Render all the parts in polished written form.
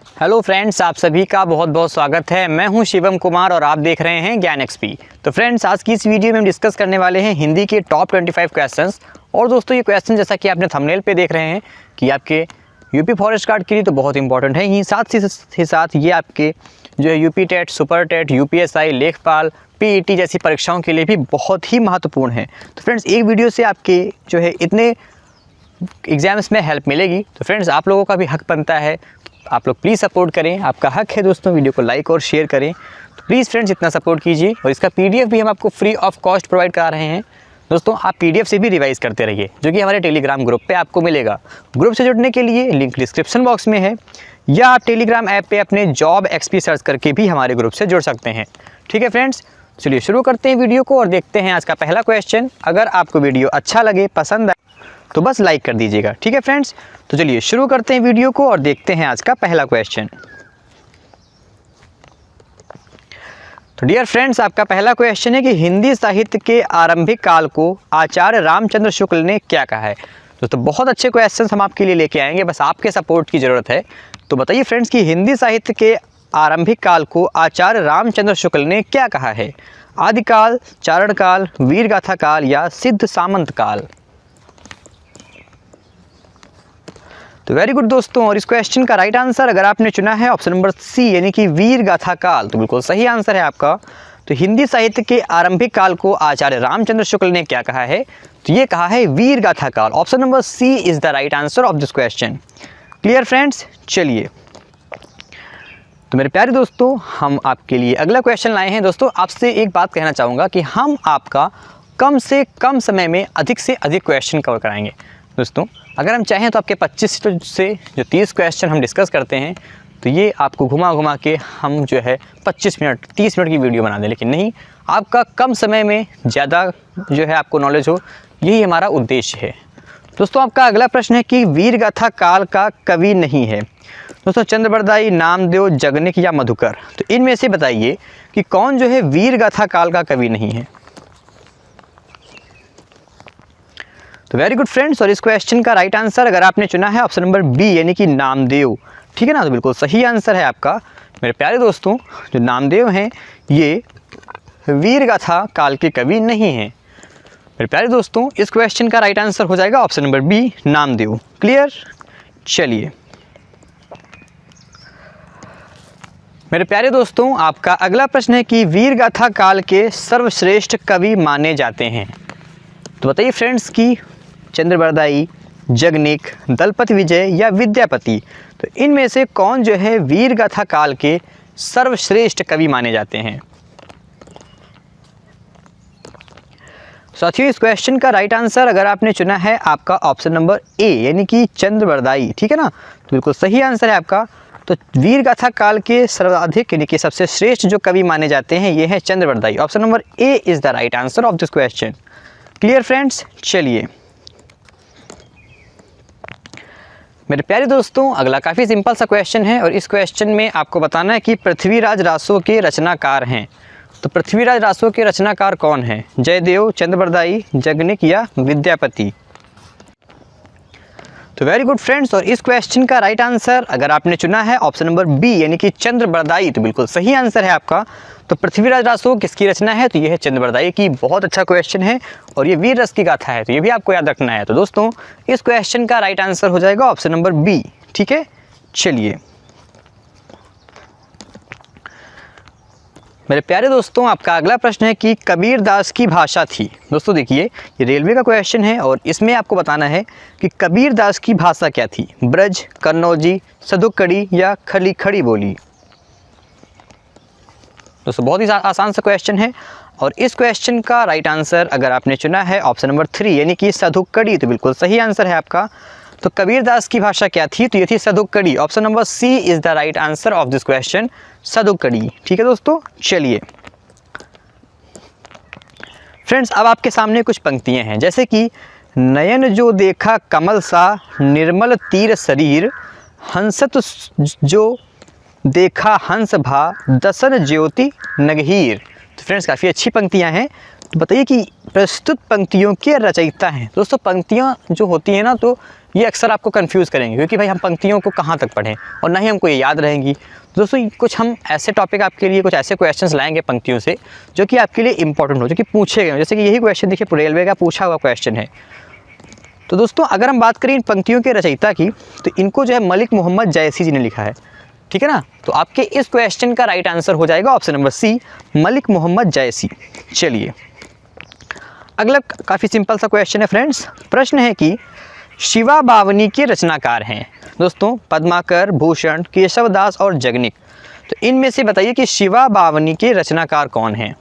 Hello friends, आप सभी का बहुत बहुत स्वागत है। मैं हूं शिवम कुमार और आप देख रहे हैं ज्ञान एक्सपी। तो फ्रेंड्स, आज की इस वीडियो में हम डिस्कस करने वाले हैं हिंदी के टॉप 25 क्वेश्चंस। और दोस्तों, ये क्वेश्चन जैसा कि आपने थंबनेल पे देख रहे हैं कि आपके यूपी फॉरेस्ट गार्ड के लिए तो बहुत इंपॉर्टेंट है ही, साथ ही साथ ये आपके जो है UP TET, super TET, UPSI, Lekhpal, PET जैसी परीक्षाओं के लिए भी बहुत ही महत्वपूर्ण है। तो फ्रेंड्स, एक वीडियो से आपके जो है इतने एग्जाम्स में हेल्प मिलेगी। तो फ्रेंड्स, आप लोगों का भी हक बनता है, आप लोग प्लीज़ सपोर्ट करें। आपका हक है दोस्तों, वीडियो को लाइक और शेयर करें। तो प्लीज़ फ्रेंड्स, इतना सपोर्ट कीजिए। और इसका पीडीएफ भी हम आपको फ्री ऑफ कॉस्ट प्रोवाइड करा रहे हैं। दोस्तों, आप पीडीएफ से भी रिवाइज करते रहिए, जो कि हमारे टेलीग्राम ग्रुप पे आपको मिलेगा। ग्रुप से जुड़ने के लिए लिंक डिस्क्रिप्शन बॉक्स में है, या आप टेलीग्राम ऐप पे अपने जॉब एक्सपी सर्च करके भी हमारे ग्रुप से जुड़ सकते हैं। ठीक है फ्रेंड्स, चलिए शुरू करते हैं वीडियो को और देखते हैं आज का पहला क्वेश्चन। अगर आपको वीडियो अच्छा लगे, पसंद आए तो बस लाइक कर दीजिएगा। ठीक है फ्रेंड्स, तो चलिए शुरू करते हैं वीडियो को और देखते हैं आज का पहला क्वेश्चन। तो डियर फ्रेंड्स, आपका पहला क्वेश्चन है कि हिंदी साहित्य के आरंभिक काल को आचार्य रामचंद्र शुक्ल ने क्या कहा है। दोस्तों, बहुत अच्छे क्वेश्चंस हम आपके लिए लेके आएंगे, बस आपके सपोर्ट की ज़रूरत है। तो बताइए फ्रेंड्स कि हिंदी साहित्य के आरंभिक काल को आचार्य रामचंद्र शुक्ल ने क्या कहा है। आदिकाल, चारण काल, वीरगाथा काल या सिद्ध सामंत काल। तो वेरी गुड दोस्तों, और इस क्वेश्चन का राइट आंसर अगर आपने चुना है ऑप्शन नंबर सी, यानी कि वीरगाथा काल, तो बिल्कुल सही आंसर है आपका। तो हिंदी साहित्य के आरंभिक काल को आचार्य रामचंद्र शुक्ल ने क्या कहा है, तो ये कहा है वीरगाथा काल। Option number C is the right answer of this question. Clear friends, चलिए तो मेरे प्यारे दोस्तों, हम आपके लिए अगला क्वेश्चन लाए हैं। दोस्तों, आपसे एक बात कहना चाहूँगा कि हम आपका कम से कम समय में अधिक से अधिक क्वेश्चन कवर कराएंगे। दोस्तों, अगर हम चाहें तो आपके 25 से जो 30 क्वेश्चन हम डिस्कस करते हैं, तो ये आपको घुमा घुमा के हम जो है 25 मिनट 30 मिनट की वीडियो बना दें। लेकिन नहीं, आपका कम समय में ज़्यादा जो है आपको नॉलेज हो, यही हमारा उद्देश्य है। दोस्तों, आपका अगला प्रश्न है कि वीरगाथा काल का कवि नहीं है। दोस्तों, चंद्रबरदाई, नामदेव, जगनिक या मधुकर, तो इनमें से बताइए कि कौन जो है वीरगाथा काल का कवि नहीं है। तो वेरी गुड फ्रेंड्स, और इस क्वेश्चन का राइट आंसर अगर आपने चुना है ऑप्शन नंबर बी, यानी कि नामदेव। ठीक है ना, तो बिल्कुल सही आंसर है आपका। मेरे प्यारे दोस्तों, जो नामदेव हैं ये वीरगाथा काल के कवि नहीं हैं। मेरे प्यारे दोस्तों, इस क्वेश्चन का राइट आंसर हो जाएगा option number B, Namdev. Clear, चलिए मेरे प्यारे दोस्तों, आपका अगला प्रश्न है कि वीरगाथा काल के सर्वश्रेष्ठ कवि माने जाते हैं। तो बताइए फ्रेंड्स कि चंद्रबरदाई, जगनिक, दलपति विजय या विद्यापति, तो इनमें से कौन जो है वीरगाथा काल के सर्वश्रेष्ठ कवि माने जाते हैं। साथियों, इस क्वेश्चन का राइट आंसर अगर आपने चुना है आपका ऑप्शन नंबर ए, यानी कि चंद्रबरदाई। ठीक है ना, तो बिल्कुल सही आंसर है आपका। तो वीरगाथा काल के सर्वाधिक यानी कि सबसे श्रेष्ठ जो कवि माने जाते हैं ये है Chand Bardai. Option number A is the right answer of this question. Clear friends, चलिए मेरे प्यारे दोस्तों, अगला काफ़ी सिंपल सा क्वेश्चन है और इस क्वेश्चन में आपको बताना है कि पृथ्वीराज रासो के रचनाकार हैं। तो पृथ्वीराज रासो के रचनाकार कौन हैं? जयदेव, चंद्रबरदाई, जगनिक या विद्यापति। तो वेरी गुड फ्रेंड्स, और इस क्वेश्चन का राइट आंसर अगर आपने चुना है ऑप्शन नंबर बी, यानी कि चंद्रबरदाई, तो बिल्कुल सही आंसर है आपका। तो पृथ्वीराज रासो किसकी रचना है, तो ये है चंद्रबरदाई की। बहुत अच्छा क्वेश्चन है और ये वीर रस की गाथा है, तो ये भी आपको याद रखना है। तो दोस्तों, इस क्वेश्चन का राइट आंसर हो जाएगा ऑप्शन नंबर बी। ठीक है, चलिए मेरे प्यारे दोस्तों, आपका अगला प्रश्न है कि कबीरदास की भाषा थी। दोस्तों देखिए, ये रेलवे का क्वेश्चन है और इसमें आपको बताना है कि कबीरदास की भाषा क्या थी। ब्रज, कन्नौजी, सदुकड़ी या खली खड़ी बोली। दोस्तों, बहुत ही आसान सा क्वेश्चन है और इस क्वेश्चन का राइट आंसर अगर आपने चुना है ऑप्शन नंबर 3, यानी कि सदुकड़ी, तो बिल्कुल सही आंसर है आपका। तो कबीरदास की भाषा क्या थी, तो ये थी सदुकड़ी। Option number C is the right answer of this question, सदुकड़ी। ठीक है दोस्तों, चलिए फ्रेंड्स, अब आपके सामने कुछ पंक्तियां हैं, जैसे कि नयन जो देखा कमल सा, निर्मल तीर शरीर, हंसत जो देखा हंस भा, दसन ज्योति नगहीर। तो फ्रेंड्स, काफ़ी अच्छी पंक्तियां हैं। तो बताइए कि प्रस्तुत पंक्तियों के रचयिता हैं। दोस्तों पंक्तियाँ जो होती हैं ना, तो ये अक्सर आपको कंफ्यूज करेंगे, क्योंकि भाई हम पंक्तियों को कहाँ तक पढ़ें और ना ही हमको ये याद रहेंगी। दोस्तों कुछ हम ऐसे टॉपिक आपके लिए, कुछ ऐसे क्वेश्चंस लाएंगे पंक्तियों से जो कि आपके लिए इंपॉर्टेंट हो, जो कि पूछे गए। जैसे कि यही क्वेश्चन देखिए, रेलवे का पूछा हुआ क्वेश्चन है। तो दोस्तों अगर हम बात करें इन पंक्तियों के रचयिता की, तो इनको जो है मलिक मोहम्मद जैसी जी ने लिखा है, ठीक है ना। तो आपके इस क्वेश्चन का राइट आंसर हो जाएगा option number C, Malik Mohammad Jaisi. चलिए अगला काफ़ी सिंपल सा क्वेश्चन है फ्रेंड्स। प्रश्न है कि शिवा बावनी के रचनाकार हैं दोस्तों पद्माकर, भूषण, केशवदास और जगनिक। तो इनमें से बताइए कि शिवा बावनी के रचनाकार कौन हैं।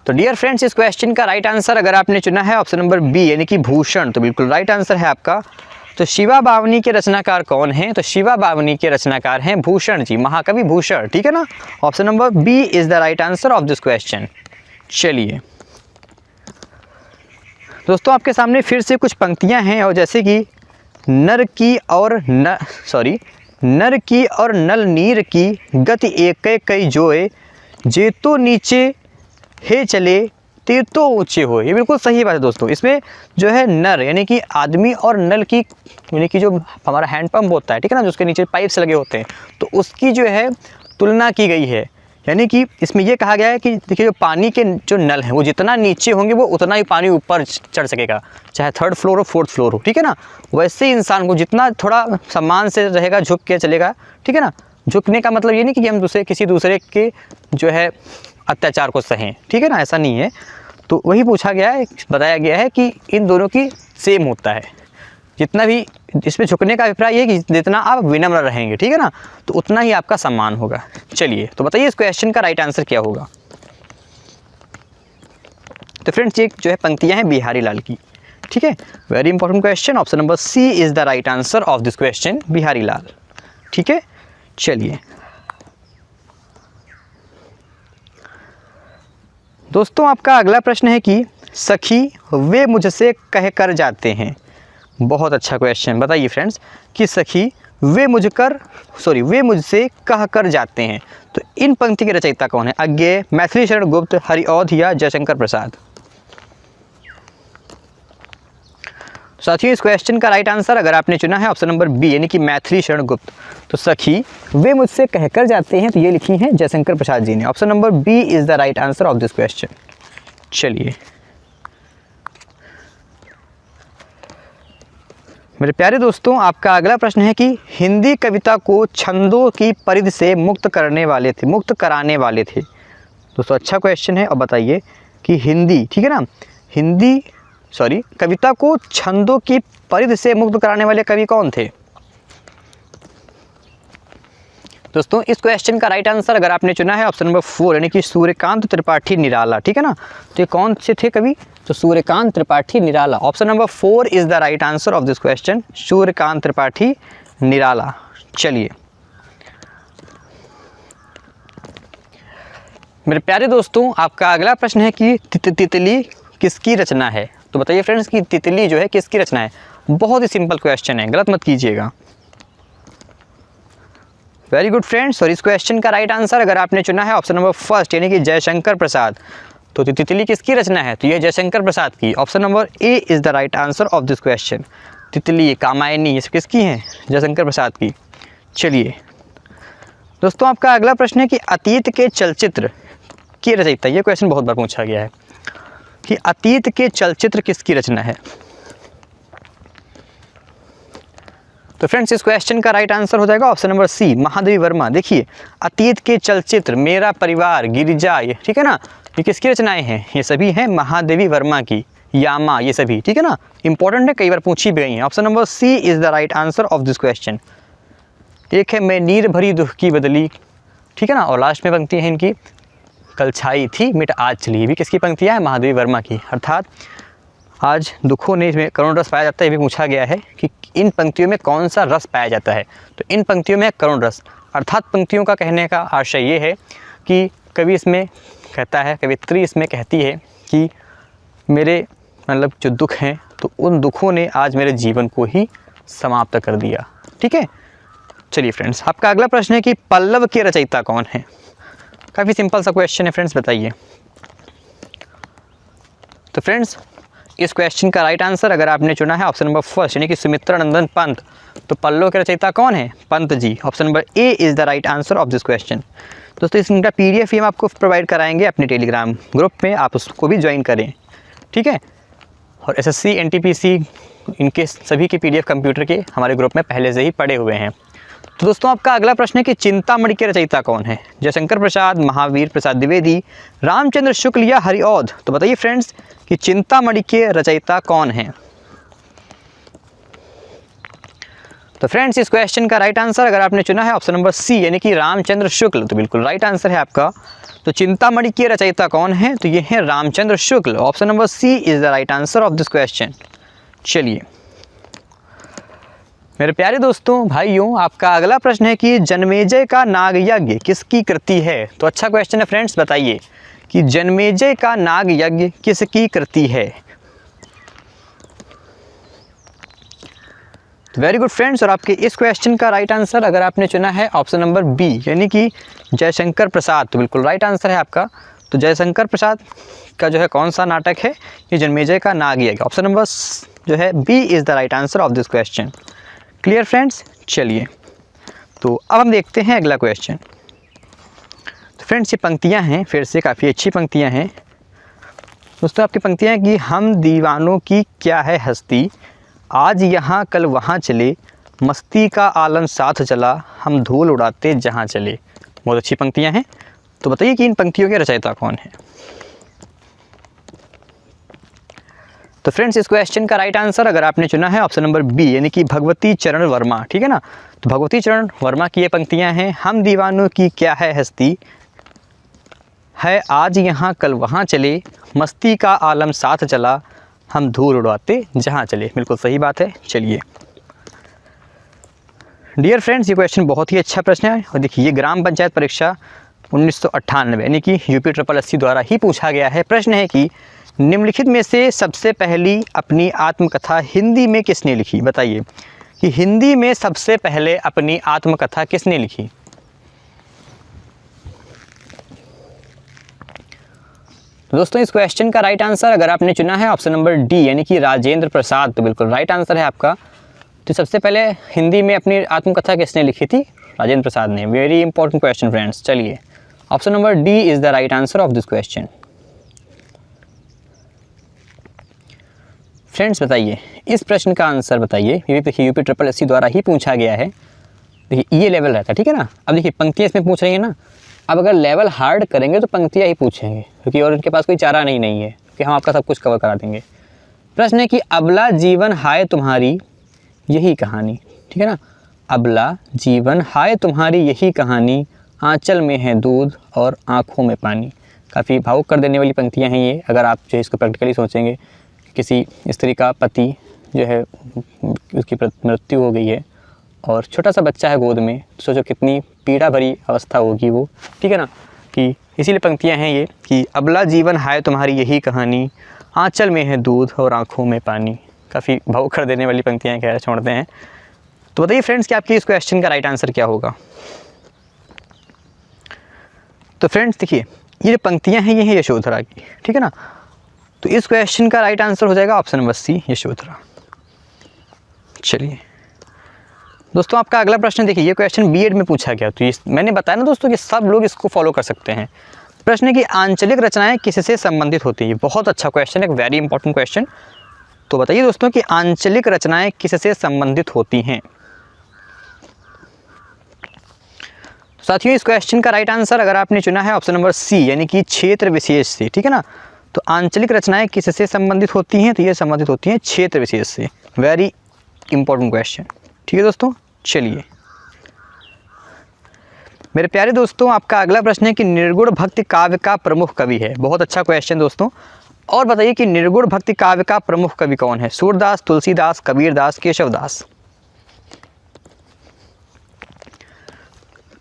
तो डियर फ्रेंड्स इस क्वेश्चन का राइट आंसर अगर आपने चुना है ऑप्शन नंबर बी यानी कि भूषण, तो बिल्कुल राइट आंसर है आपका। तो शिवा बावनी के रचनाकार कौन हैं? तो शिवा बावनी के रचनाकार हैं भूषण जी, महाकवि भूषण, ठीक है ना। Option number B is the right answer of this question. चलिए दोस्तों आपके सामने फिर से कुछ पंक्तियां हैं, और जैसे कि नर की और नल नीर की गति एक कई जोए, जे तो नीचे हे चले ते तो ऊंचे हो। ये बिल्कुल सही बात है दोस्तों। इसमें जो है नर यानी कि आदमी और नल की यानी कि जो हमारा हैंडपम्प होता है, ठीक है ना, जो उसके नीचे पाइप्स लगे होते हैं, तो उसकी जो है तुलना की गई है। यानी कि इसमें ये कहा गया है कि देखिए जो पानी के जो नल हैं वो जितना नीचे होंगे वो उतना ही पानी ऊपर चढ़ सकेगा, चाहे थर्ड फ्लोर हो फोर्थ फ्लोर हो, ठीक है ना। वैसे ही इंसान को जितना थोड़ा सम्मान से रहेगा, झुक के चलेगा, ठीक है ना। झुकने का मतलब ये नहीं कि हम किसी दूसरे के जो है अत्याचार को सहें, ठीक है ना, ऐसा नहीं है। तो वही पूछा गया है, बताया गया है कि इन दोनों की सेम होता है। जितना भी इसमें झुकने का अभिप्राय ये है कि जितना आप विनम्र रहेंगे, ठीक है ना, तो उतना ही आपका सम्मान होगा। चलिए तो बताइए इस क्वेश्चन का राइट आंसर क्या होगा। तो फ्रेंड्स ये जो है पंक्तियां हैं बिहारी लाल की, ठीक है, very important question. Option number C is the right answer of this question, Bihari Lal, ठीक है। चलिए दोस्तों आपका अगला प्रश्न है कि सखी वे मुझसे कह कर जाते हैं। बहुत अच्छा क्वेश्चन। बताइए फ्रेंड्स कि सखी वे मुझसे कह कर जाते हैं। तो इन पंक्ति के रचयिता कौन है? अज्ञेय, मैथिली शरण गुप्त, हरिऔध या जयशंकर प्रसाद। साथियों इस क्वेश्चन का राइट आंसर अगर आपने चुना है ऑप्शन नंबर बी यानी कि मैथिली शरण गुप्त। तो सखी वे मुझसे कहकर जाते हैं, तो ये लिखी हैं जयशंकर प्रसाद जी ने। Option number B is the right answer of this question. चलिए मेरे प्यारे दोस्तों आपका अगला प्रश्न है कि हिंदी कविता को छंदों की परिधि से मुक्त कराने वाले थे। दोस्तों अच्छा क्वेश्चन है। और बताइए कि ठीक है ना, कविता को छंदों की परिधि से मुक्त कराने वाले कवि कौन थे? दोस्तों इस क्वेश्चन का राइट आंसर अगर आपने चुना है ऑप्शन नंबर 4 यानी कि सूर्यकांत त्रिपाठी निराला, ठीक है ना। तो ये कौन से थे कवि? तो Suryakant Tripathi Nirala. Option number 4 is the right answer of this question, Suryakant Tripathi Nirala. चलिए मेरे प्यारे दोस्तों आपका अगला प्रश्न है कि तितली किसकी रचना है। तो बताइए फ्रेंड्स कि तितली जो है किसकी रचना है। बहुत ही सिंपल क्वेश्चन है, गलत मत कीजिएगा। Very good friends. और इस क्वेश्चन का राइट आंसर अगर आपने चुना है ऑप्शन नंबर 1 यानी कि जयशंकर प्रसाद। तो तितली किसकी रचना है? तो यह जयशंकर प्रसाद की। Option number A is the right answer of this question. तितली, कामायनी, ये सब किसकी हैं? जयशंकर प्रसाद की। चलिए दोस्तों आपका अगला प्रश्न है कि अतीत के चलचित्र की रचयिता। ये क्वेश्चन बहुत बार पूछा गया है कि अतीत के चलचित्र किसकी रचना है। तो फ्रेंड्स इस क्वेश्चन का राइट आंसर हो जाएगा option number C, Mahadevi Verma. देखिए अतीत के चलचित्र, मेरा परिवार, गिरिजा, ये ठीक है ना, ये किसकी रचनाएं हैं? ये सभी हैं महादेवी वर्मा की। यामा, ये सभी, ठीक है ना, इंपॉर्टेंट है, कई बार पूछी भी गई हैं। Option number C is the right answer of this question. एक है मैं नीर भरी दुख की बदली, ठीक है ना, और लास्ट में पंक्ति है इनकी कल छाई थी मिट आज चली। ये भी किसकी पंक्तियाँ है? महादेवी वर्मा की। अर्थात आज दुखों ने इसमें करुण रस पाया जाता है। ये भी पूछा गया है कि इन पंक्तियों में कौन सा रस पाया जाता है। तो इन पंक्तियों में करुण रस। अर्थात पंक्तियों का कहने का आशय ये है कि कवि इसमें कहता है, कवित्री इसमें कहती है कि मेरे मतलब जो दुख हैं, तो उन दुखों ने आज मेरे जीवन को ही समाप्त कर दिया, ठीक है। चलिए फ्रेंड्स आपका अगला प्रश्न है कि पल्लव के रचयिता कौन है। काफ़ी सिंपल सा क्वेश्चन है फ्रेंड्स, बताइए। तो फ्रेंड्स इस क्वेश्चन का राइट आंसर अगर आपने चुना है ऑप्शन नंबर फर्स्ट यानी कि सुमित्रा नंदन पंत, तो पल्लव के रचयिता कौन है? Pant ji. Option number A is the right answer of this question. दोस्तों इसका PDF हम आपको प्रोवाइड कराएंगे अपने टेलीग्राम ग्रुप में, आप उसको भी ज्वाइन करें, ठीक है। और SSC NTPC इनके सभी के PDF कंप्यूटर के हमारे ग्रुप में पहले से ही पड़े हुए हैं। तो दोस्तों आपका अगला प्रश्न है कि चिंतामणि के रचयिता कौन है? जयशंकर प्रसाद, महावीर प्रसाद द्विवेदी, रामचंद्र शुक्ल या हरिऔध? तो बताइए फ्रेंड्स कि चिंतामणि के रचयिता कौन है? तो फ्रेंड्स इस क्वेश्चन का राइट आंसर अगर आपने चुना है ऑप्शन नंबर सी यानी कि रामचंद्र शुक्ल, तो बिल्कुल राइट आंसर है आपका। तो चिंतामणि के रचयिता कौन है? तो ये है Ramchandra Shukla. Option number C is the right answer of this question. चलिए मेरे प्यारे दोस्तों भाइयों, आपका अगला प्रश्न है कि जन्मेजय का नाग यज्ञ किसकी कृति है? तो अच्छा क्वेश्चन है फ्रेंड्स, बताइए कि जन्मेजय का नाग यज्ञ किसकी कृति है? वेरी गुड फ्रेंड्स, और आपके इस क्वेश्चन का राइट आंसर अगर आपने चुना है ऑप्शन नंबर बी यानी कि जयशंकर प्रसाद, तो बिल्कुल राइट आंसर है आपका। तो जयशंकर प्रसाद का जो है कौन सा नाटक है? ये जन्मेजय का नाग यज्ञ। ऑप्शन नंबर जो है B is the right answer of this question. Clear friends? चलिए तो अब हम देखते हैं अगला क्वेश्चन। तो फ्रेंड्स ये पंक्तियां हैं, फिर से काफ़ी अच्छी पंक्तियां हैं दोस्तों। आपकी पंक्तियां हैं कि हम दीवानों की क्या है हस्ती, आज यहाँ कल वहाँ चले, मस्ती का आलम साथ चला, हम धूल उड़ाते जहाँ चले। बहुत अच्छी पंक्तियां हैं। तो बताइए कि इन पंक्तियों के रचयिता कौन है? तो फ्रेंड्स इस क्वेश्चन का राइट आंसर अगर आपने चुना है ऑप्शन नंबर बी यानी कि भगवती चरण वर्मा, ठीक है ना। तो भगवती चरण वर्मा की ये पंक्तियां हैं, हम दीवानों की क्या है हस्ती, है आज यहाँ कल वहाँ चले, मस्ती का आलम साथ चला, हम धूल उड़ाते जहाँ चले। बिल्कुल सही बात है। चलिए डियर फ्रेंड्स ये क्वेश्चन बहुत ही अच्छा प्रश्न है। और देखिए ये ग्राम पंचायत परीक्षा 1998 यानी कि UPSSC द्वारा ही पूछा गया है। प्रश्न है कि निम्नलिखित में से सबसे पहली अपनी आत्मकथा हिंदी में किसने लिखी? बताइए कि हिंदी में सबसे पहले अपनी आत्मकथा किसने लिखी? तो दोस्तों इस क्वेश्चन का राइट आंसर अगर आपने चुना है ऑप्शन नंबर डी यानी कि राजेंद्र प्रसाद, तो बिल्कुल राइट आंसर है आपका। तो सबसे पहले हिंदी में अपनी आत्मकथा किसने लिखी थी? राजेंद्र प्रसाद ने। Very important question friends. चलिए option number D is the right answer of this question. Friends बताइए इस प्रश्न का आंसर बताइए। ये भी देखिए UPSSC द्वारा ही पूछा गया है। देखिए ये लेवल रहता है, ठीक है ना। अब देखिए पंक्तियाँ इसमें पूछ रही है ना, अब अगर लेवल हार्ड करेंगे तो पंक्तियाँ ही पूछेंगे, क्योंकि और इनके पास कोई चारा नहीं है कि हम आपका सब कुछ कवर करा देंगे। प्रश्न है कि अबला जीवन हाय तुम्हारी यही कहानी, ठीक है ना। अबला जीवन हाय तुम्हारी यही कहानी, आंचल में है दूध और आँखों में पानी। काफ़ी भावुक कर देने वाली पंक्तियाँ हैं ये। अगर आप जो इसको प्रैक्टिकली सोचेंगे, किसी स्त्री का पति जो है उसकी मृत्यु हो गई है और छोटा सा बच्चा है गोद में, सोचो कितनी पीड़ा भरी अवस्था होगी वो, ठीक है ना। कि इसीलिए पंक्तियां हैं ये कि अबला जीवन हाय तुम्हारी यही कहानी, आंचल में है दूध और आँखों में पानी। काफ़ी भावुक कर देने वाली पंक्तियां कह छोड़ते हैं। तो बताइए फ्रेंड्स कि आपके इस क्वेश्चन का राइट आंसर क्या होगा? तो फ्रेंड्स देखिए ये जो पंक्तियां हैं ये हैं यशोधरा की, ठीक है ना। तो इस क्वेश्चन का राइट आंसर हो जाएगा ऑप्शन नंबर सी यशोधरा। चलिए दोस्तों आपका अगला प्रश्न देखिए, ये क्वेश्चन B.Ed में पूछा गया। तो ये मैंने बताया ना दोस्तों कि सब लोग इसको फॉलो कर सकते हैं। प्रश्न है कि आंचलिक रचनाएं किससे संबंधित होती हैं? बहुत अच्छा क्वेश्चन है, एक वेरी इंपॉर्टेंट क्वेश्चन। तो बताइए दोस्तों कि आंचलिक रचनाएं किससे संबंधित होती हैं? साथियों इस क्वेश्चन का राइट आंसर अगर आपने चुना है ऑप्शन नंबर सी यानी कि क्षेत्र विशेष से, ठीक है ना। तो आंचलिक रचनाएं किससे संबंधित होती हैं? तो ये संबंधित होती हैं क्षेत्र विशेष से। वेरी इंपॉर्टेंट क्वेश्चन, ठीक है दोस्तों। चलिए मेरे प्यारे दोस्तों आपका अगला प्रश्न है कि निर्गुण भक्ति काव्य का प्रमुख कवि है। बहुत अच्छा क्वेश्चन दोस्तों। और बताइए कि निर्गुण भक्ति काव्य का प्रमुख कवि कौन है? सूरदास, तुलसीदास, कबीरदास, केशवदास।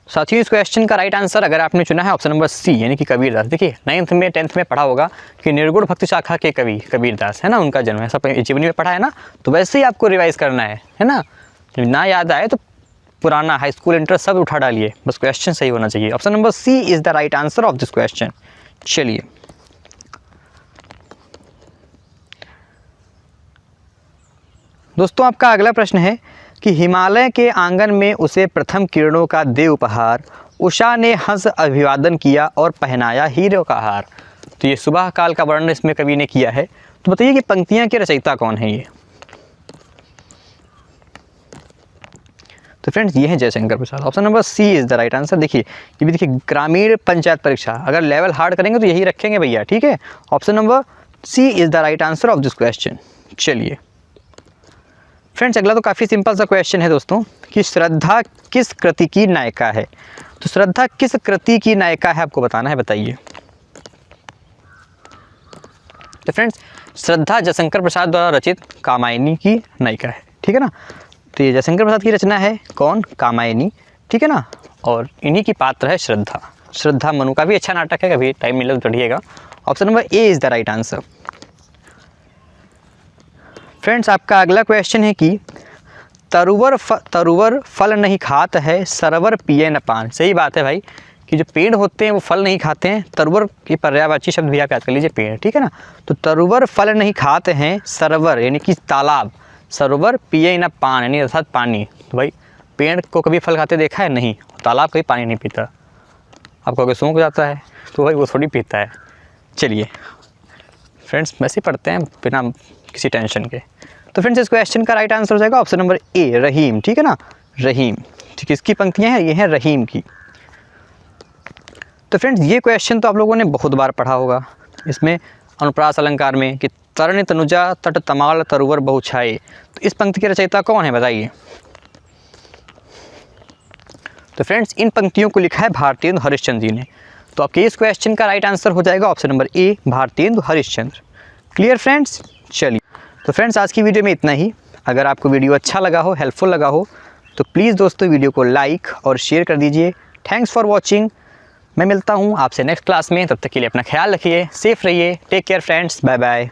साथियों इस क्वेश्चन का राइट आंसर अगर आपने चुना है ऑप्शन नंबर सी यानी कि कबीरदास। देखिए 9th में 10th में पढ़ा होगा कि निर्गुण भक्ति शाखा के कवि कबीरदास है ना, उनका जन्म है। सब जीवनी में पढ़ा है ना, तो वैसे ही आपको रिवाइज करना है ना। ना याद आए तो पुराना, हाई स्कूल, इंटर सब उठा डालिए, बस क्वेश्चन सही होना चाहिए। Option number C is the right answer of this question. चलिए दोस्तों, आपका अगला प्रश्न है कि हिमालय के आंगन में उसे प्रथम किरणों का दे उपहार, उषा ने हंस अभिवादन किया और पहनाया हीरों का हार। तो ये सुबह काल का वर्णन इसमें कवि ने किया है। तो बताइए कि पंक्तियां के रचयिता कौन है ये? तो फ्रेंड्स ये है Jaishankar Prasad. Option number C is the right answer. देखिए ये भी देखिए, ग्रामीण पंचायत परीक्षा, अगर लेवल हार्ड करेंगे तो यही रखेंगे भैया, ठीक है। Option number C is the right answer of this question. चलिए फ्रेंड्स, अगला तो काफ़ी सिंपल सा क्वेश्चन है दोस्तों कि श्रद्धा किस कृति की नायिका है। तो श्रद्धा किस कृति की नायिका है आपको बताना है, बताइए। तो फ्रेंड्स श्रद्धा जयशंकर प्रसाद द्वारा रचित कामायनी की नायिका है, ठीक है ना। तो ये जयशंकर प्रसाद की रचना है, कौन? कामायनी, ठीक है ना। और इन्हीं की पात्र है श्रद्धा। श्रद्धा मनु का भी अच्छा नाटक है, कभी टाइम मिले तो पढ़िएगा। Option number A is the right answer. Friends आपका अगला क्वेश्चन है कि तरुवर फल नहीं खात है, सरवर पिए न पान। सही बात है भाई कि जो पेड़ होते हैं वो फल नहीं खाते हैं। तरुवर की पर्यायवाची शब्द भी आप याद कर लीजिए, पेड़, ठीक है ना। तो तरुवर फल नहीं खाते हैं, सरवर यानी कि तालाब, सरोवर पिए न पान यानी अर्थात पानी। तो भाई पेड़ को कभी फल खाते देखा है? नहीं। तालाब कभी पानी नहीं पीता। आपको अगर सूख जाता है तो भाई वो थोड़ी पीता है। चलिए फ्रेंड्स वैसे पढ़ते हैं बिना किसी टेंशन के। तो फ्रेंड्स इस क्वेश्चन का राइट आंसर हो जाएगा ऑप्शन नंबर ए, रहीम, ठीक है ना। रहीम, ठीक है। इसकी पंक्तियाँ हैं, ये हैं रहीम की। तो फ्रेंड्स ये क्वेश्चन तो आप लोगों ने बहुत बार पढ़ा होगा। इसमें अनुप्रास अलंकार में कि तरन तनुजा तट तमाल तरुवर बहुछाए। तो इस पंक्ति के रचयिता कौन है, बताइए। तो फ्रेंड्स इन पंक्तियों को लिखा है भारतेंदु हरिश्चंद्र जी ने। तो आपके इस क्वेश्चन का राइट आंसर हो जाएगा ऑप्शन नंबर ए, भारतेंदु हरिश्चंद्र। Clear friends? चलिए तो फ्रेंड्स आज की वीडियो में इतना ही। अगर आपको वीडियो अच्छा लगा हो, हेल्पफुल लगा हो, तो प्लीज़ दोस्तों वीडियो को लाइक और शेयर कर दीजिए। Thanks for watching. मैं मिलता हूँ आपसे नेक्स्ट क्लास में, तब तक के लिए अपना ख्याल रखिए, सेफ रहिए। Take care friends, bye bye.